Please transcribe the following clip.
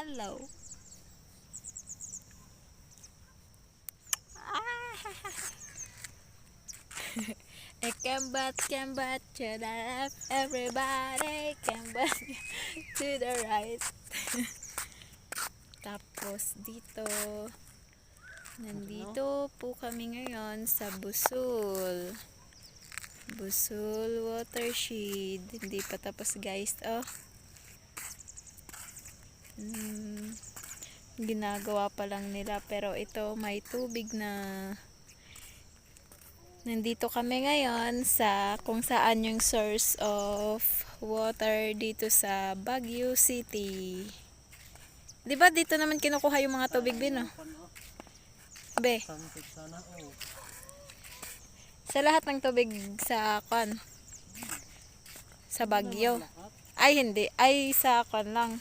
Hello. It can but to the left, everybody can but to the right. Tapos nandito po kami ngayon sa Busul Watershed. Hindi pa tapos guys, oh. Ginagawa pa lang nila, pero ito may tubig na. Nandito kami ngayon sa kung saan yung source of water dito sa Baguio City. 'Di ba dito naman kinukuha yung mga tubig din, no? Be. Sa lahat ng tubig sa Baguio. Ay hindi, ay sa kan lang.